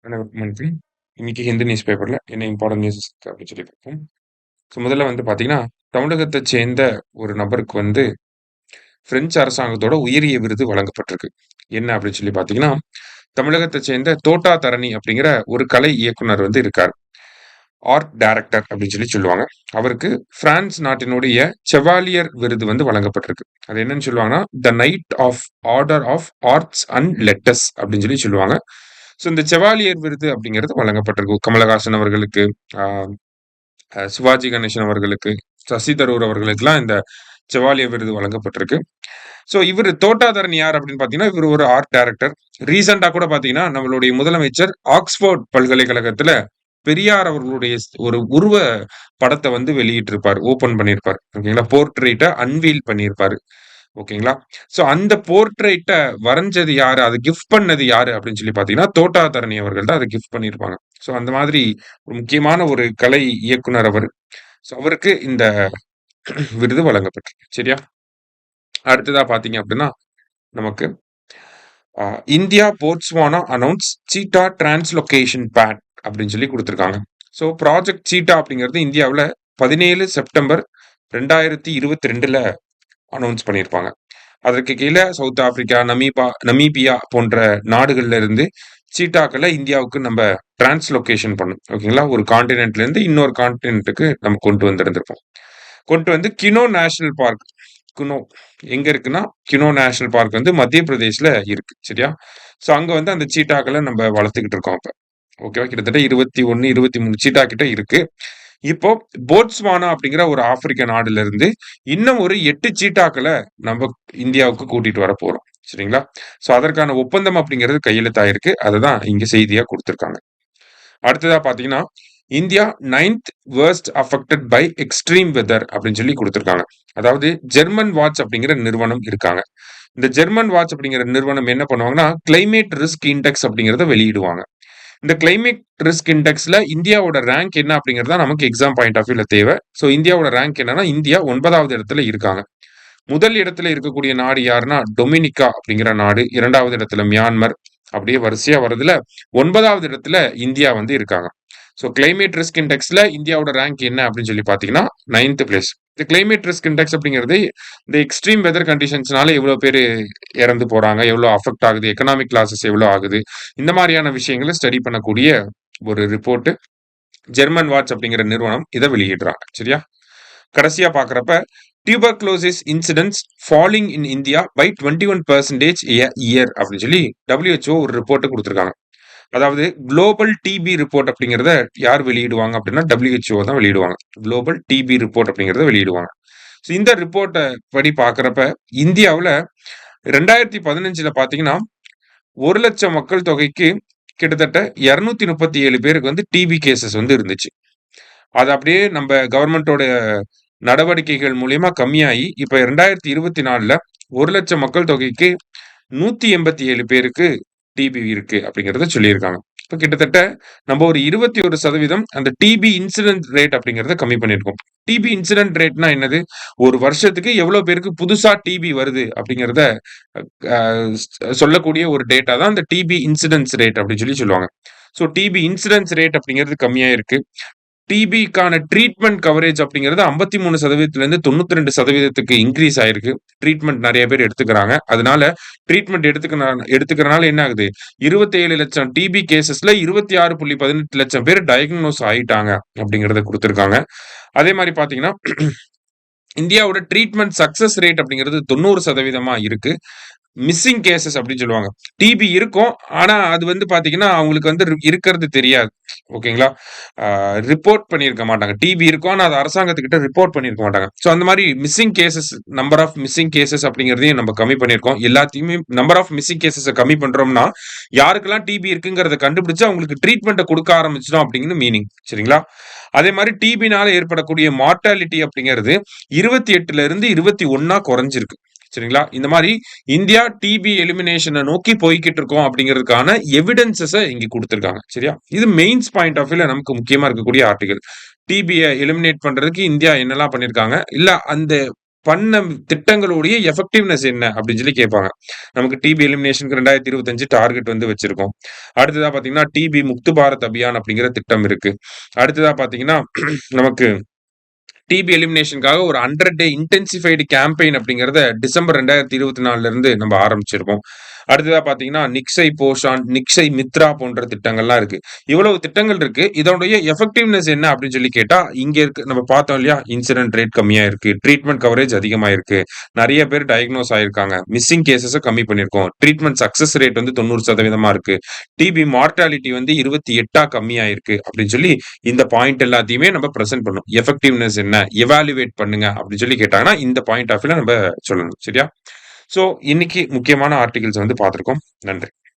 அனைவருக்கும் வணக்கம். இன்னைக்கு ஹிந்து நியூஸ் பேப்பர்ல என்ன இம்பார்ட்டன்ட் நியூஸ் இருக்கு அப்படின்னு சொல்லி பார்ப்போம். முதல்ல பார்த்தீங்கன்னா, தமிழகத்தைச் சேர்ந்த ஒரு நபருக்கு பிரெஞ்சு அரசாங்கத்தோட உயரிய விருது வழங்கப்பட்டிருக்கு. என்ன அப்படின்னு சொல்லி பார்த்தீங்கன்னா, தமிழகத்தைச் சேர்ந்த தோட்டா தரணி அப்படிங்கிற ஒரு கலை இயக்குனர் இருக்கார். ஆர்ட் டைரக்டர் அப்படின்னு சொல்லுவாங்க. அவருக்கு பிரான்ஸ் நாட்டினுடைய செவாலியர் விருது வழங்கப்பட்டிருக்கு. அது என்னன்னு சொல்லுவாங்கன்னா, the night of order of arts and letters அப்படின்னு சொல்லுவாங்க. ஸோ இந்த செவாலியர் விருது அப்படிங்கிறது வழங்கப்பட்டிருக்கு. கமலஹாசன் அவர்களுக்கு, ஆஹ் சிவாஜி கணேசன் அவர்களுக்கு, சசி தரூர் அவர்களுக்கெல்லாம் இந்த செவாலியர் விருது வழங்கப்பட்டிருக்கு. ஸோ இவர் தோட்டாதரன் யார் அப்படின்னு பார்த்தீங்கன்னா, இவர் ஒரு ஆர்ட் டைரக்டர். ரீசெண்டா கூட பார்த்தீங்கன்னா, நம்மளுடைய முதலமைச்சர் ஆக்ஸ்போர்ட் பல்கலைக்கழகத்துல பெரியார் அவர்களுடைய ஒரு உருவ படத்தை வெளியிட்டிருப்பார், ஓபன் பண்ணியிருப்பார். ஓகேங்களா, போர்ட்ரேட்டை அன்வீல் பண்ணியிருப்பாரு. ஓகேங்களா, சோ அந்த போர்ட்ரேட்டை வரைஞ்சது யாரு, அது கிஃப்ட் பண்ணது யாரு அப்படின்னு சொல்லி பாத்தீங்கன்னா, தோட்டா தரணி அவர்கள் தான் அதை கிஃப்ட் பண்ணியிருப்பாங்க. சோ அந்த மாதிரி ஒரு முக்கியமான ஒரு கலை இயக்குனர் அவர். சோ அவருக்கு இந்த விருது வழங்கப்பட்டிருக்கு. சரியா, அடுத்ததா பாத்தீங்க அப்படின்னா, நமக்கு இந்தியா போட்ஸ்வானா அனௌன்ஸ் சீட்டா டிரான்ஸ்லொகேஷன் பேட் அப்படின்னு சொல்லி கொடுத்துருக்காங்க. ஸோ ப்ராஜெக்ட் சீட்டா அப்படிங்கிறது இந்தியாவில் 17 செப்டம்பர் 2022 அனௌன்ஸ் பண்ணியிருப்பாங்க. அதற்கு கீழே சவுத் ஆப்பிரிக்கா, நமீபியா போன்ற நாடுகள்ல இருந்து சீட்டாக்களை இந்தியாவுக்கு நம்ம டிரான்ஸ்லொகேஷன் பண்ணும். ஓகேங்களா, ஒரு கான்டினென்ட்ல இருந்து இன்னொரு கான்டினென்ட்டுக்கு நம்ம கொண்டு வந்திருந்திருப்போம். கொண்டு கினோ நேஷனல் பார்க், குனோ எங்க இருக்குன்னா, கினோ நேஷனல் பார்க் மத்திய பிரதேஷ்ல இருக்கு. சரியா, ஸோ அங்க அந்த சீட்டாக்களை நம்ம வளர்த்துக்கிட்டு இருக்கோம். அப்ப ஓகேவா, கிட்டத்தட்ட 21, 23 சீட்டா கிட்ட இருக்கு. இப்போ போட்ஸ்வானா அப்படிங்கிற ஒரு ஆப்பிரிக்க நாடுல இருந்து இன்னும் ஒரு 8 சீட்டாக்களை நம்ம இந்தியாவுக்கு கூட்டிட்டு வர போறோம். சரிங்களா, சோ அதற்கான ஒப்பந்தம் அப்படிங்கிறது கையெழுத்தாயிருக்கு. அதுதான் இங்க செய்தியா கொடுத்திருக்காங்க. அடுத்ததா பாத்தீங்கன்னா, India 9th worst affected by extreme weather அப்படின்னு சொல்லி கொடுத்திருக்காங்க. அதாவது ஜெர்மன் வாட்ச் அப்படிங்கிற நிறுவனம் இருக்காங்க. இந்த ஜெர்மன் வாட்ச் அப்படிங்கிற நிறுவனம் என்ன பண்ணுவாங்கன்னா, கிளைமேட் ரிஸ்க் இண்டெக்ஸ் அப்படிங்கிறத வெளியிடுவாங்க. இந்த கிளைமேட் ரிஸ்க் இண்டெக்ஸ்ல இந்தியாவோட ரேங்க் என்ன அப்படிங்கிறது தான் நமக்கு எக்ஸாம் பாயிண்ட் ஆஃப் வியூல தேவை. ஸோ இந்தியாவோட ரேங்க் என்னன்னா, இந்தியா 9வது இடத்துல இருக்காங்க. முதல் இடத்துல இருக்கக்கூடிய நாடு யாருன்னா டொமினிகா அப்படிங்கிற நாடு, 2வது இடத்துல மியான்மர், அப்படியே வரிசையா வருதுல 9வது இடத்துல இந்தியா இருக்காங்க. ஸோ கிளைமேட் ரிஸ்க் இண்டெக்ஸ்ல இந்தியாவோட ரேங்க் என்ன அப்படின்னு சொல்லி பாத்தீங்கன்னா 9th பிளேஸ். இந்த கிளைமேட் ரிஸ்க் இண்டெக்ஸ் அப்படிங்கிறது இந்த எக்ஸ்ட்ரீம் வெதர் கண்டிஷன்ஸ்னால எவ்வளவு பேர் இறந்து போறாங்க, எவ்வளவு அஃபெக்ட் ஆகுது, எக்கனாமிக் லாசஸ் எவ்வளவு ஆகுது, இந்த மாதிரியான விஷயங்களை ஸ்டடி பண்ணக்கூடிய ஒரு ரிப்போர்ட் ஜெர்மன் வாட்ச் அப்படிங்கிற நிறுவனம் இதை வெளியிடுறாங்க. சரியா, கடைசியா பாக்குறப்ப tuberculosis incidents falling in India by 21% year அப்படின்னு சொல்லி WHO ஒரு ரிப்போர்ட் கொடுத்திருக்காங்க. அதாவது குளோபல் டிபி ரிப்போர்ட் அப்படிங்கிறத யார் வெளியிடுவாங்க அப்படின்னா WHO தான் வெளியிடுவாங்க. குளோபல் டிபி ரிப்போர்ட் அப்படிங்கிறத வெளியிடுவாங்க. ஸோ இந்த ரிப்போர்ட்டை படி பார்க்குறப்ப இந்தியாவில் 2015 பார்த்தீங்கன்னா 1,00,000 மக்கள் தொகைக்கு கிட்டத்தட்ட 237 பேருக்கு டிபி கேசஸ் இருந்துச்சு. அது அப்படியே நம்ம கவர்மெண்டோட நடவடிக்கைகள் மூலியமா கம்மியாகி இப்ப 2024 1,00,000 மக்கள் தொகைக்கு 187 பேருக்கு டிபி இருக்கு அப்படிங்கறத சொல்லியிருக்காங்க. இப்ப கிட்டத்தட்ட நம்ம ஒரு 21% அந்த டிபி இன்சிடென்ட் ரேட் அப்படிங்கறத கம்மி பண்ணிருக்கோம். டிபி இன்சிடென்ட் ரேட்னா என்னது, ஒரு வருஷத்துக்கு எவ்வளவு பேருக்கு புதுசா டிபி வருது அப்படிங்கறத சொல்லக்கூடிய ஒரு டேட்டா தான் இந்த டிபி இன்சிடென்ஸ் ரேட் அப்படின்னு சொல்லுவாங்க. ஸோ டிபி இன்சிடென்ஸ் ரேட் அப்படிங்கிறது கம்மியா இருக்கு. டிபிக்கான ட்ரீட்மெண்ட் கவரேஜ் அப்படிங்கிறது 53%லேருந்து 92%க்கு இன்க்ரீஸ் ஆயிருக்கு. ட்ரீட்மெண்ட் நிறைய பேர் எடுத்துக்கிறாங்க. அதனால ட்ரீட்மெண்ட் எடுத்துக்கிறனால என்ன ஆகுது, 27 லட்சம் டிபி கேசஸ்ல 26.18 லட்சம் பேர் டயக்னோஸ் ஆயிட்டாங்க அப்படிங்கறத கொடுத்திருக்காங்க. அதே மாதிரி பாத்தீங்கன்னா இந்தியாவோட ட்ரீட்மெண்ட் சக்சஸ் ரேட் அப்படிங்கிறது 90% இருக்கு. மிஸ்ஸிங் கேசஸ் அப்படின்னு சொல்லுவாங்க. டிபி இருக்கும், ஆனா அது பாத்தீங்கன்னா அவங்களுக்கு இருக்கிறது தெரியாது. ஓகேங்களா, ரிப்போர்ட் பண்ணியிருக்க மாட்டாங்க. டிபி இருக்கும், ஆனா அது அரசாங்கத்துக்கிட்ட ரிப்போர்ட் பண்ணியிருக்க மாட்டாங்க. ஸோ அந்த மாதிரி missing cases, number of missing cases அப்படிங்கிறதையும் நம்ம கம்மி பண்ணியிருக்கோம். எல்லாத்தையுமே நம்பர் ஆஃப் மிஸ்ஸிங் கேசஸை கம்மி பண்றோம்னா யாருக்கெல்லாம் டிபி இருக்குங்கிறத கண்டுபிடிச்சு அவங்களுக்கு ட்ரீட்மெண்ட்டை கொடுக்க ஆரம்பிச்சிடும் அப்படின்னு மீனிங். சரிங்களா, அதே மாதிரி டிபினால ஏற்படக்கூடிய மார்டாலிட்டி அப்படிங்கிறது 28ல இருந்து 21 குறைஞ்சிருக்கு. சரிங்களா, இந்த மாதிரி இந்தியா டிபி எலிமினேஷனை நோக்கி போய்கிட்டு இருக்கோம் அப்படிங்கிறதுக்கான எவிடன்சஸை இங்க கொடுத்திருக்காங்க. சரியா, இது மெயின்ஸ் பாயிண்ட் ஆஃப் வியூல நமக்கு முக்கியமா இருக்கக்கூடிய ஆர்டிகல். டிபியை எலிமினேட் பண்றதுக்கு இந்தியா என்னெல்லாம் பண்ணிருக்காங்க, இல்ல அந்த பண்ண திட்டங்களுடைய எஃபெக்டிவ்னஸ் என்ன அப்படின்னு சொல்லி கேட்பாங்க. நமக்கு டிபி எலிமினேஷனுக்கு 2025 டார்கெட் வந்து வச்சிருக்கோம். அடுத்ததா பார்த்தீங்கன்னா, டிபி முக்து பாரத் அபியான் அப்படிங்கிற திட்டம் இருக்கு. அடுத்ததா பார்த்தீங்கன்னா, நமக்கு டிபி எலிமினேஷனுக்காக ஒரு 100 டே இன்டென்சிஃபைடு கேம்பெயின் அப்படிங்கிறத டிசம்பர் 2024ல இருந்து நம்ம ஆரம்பிச்சிருக்கோம். அடுத்ததா பார்த்தீங்கன்னா, நிக்ஸை போஷான், நிக்ஸை மித்ரா போன்ற திட்டங்கள்லாம் இருக்கு. இவ்வளவு திட்டங்கள் இருக்கு. இதனுடைய எஃபெக்டிவ்னஸ் என்ன அப்படின்னு சொல்லி கேட்டா, இங்க இருக்கு நம்ம பார்த்தோம் இல்லையா? இன்சிடென்ட் ரேட் கம்மியா இருக்கு. ட்ரீட்மெண்ட் கவரேஜ் அதிகமா இருக்கு. நெறைய பேர் டயக்னோஸ் ஆயிருக்காங்க. மிஸ்ஸிங் கேஸஸ கம்மி பண்ணியிருக்கோம். ட்ரீட்மெண்ட் சக்சஸ் ரேட் வந்து 90% இருக்கு. டிபி மார்ட்டாலிட்டி வந்து 28ஆ கம்மியாயிருக்கு அப்படின்னு சொல்லி இந்த பாயிண்ட் எல்லாத்தையுமே நம்ம பிரசன்ட் பண்ணணும். எஃபெக்டிவ்னஸ் என்ன? எவாலுவேட் பண்ணுங்க அப்படின்னு சொல்லி கேட்டாங்கன்னா, இந்த பாயிண்ட் ஆஃப் வியூல நம்ம சொல்லணும். சரியா? ஸோ இன்னைக்கு முக்கியமான ஆர்டிகில்ஸ் வந்து பார்த்திருக்கோம். நன்றி.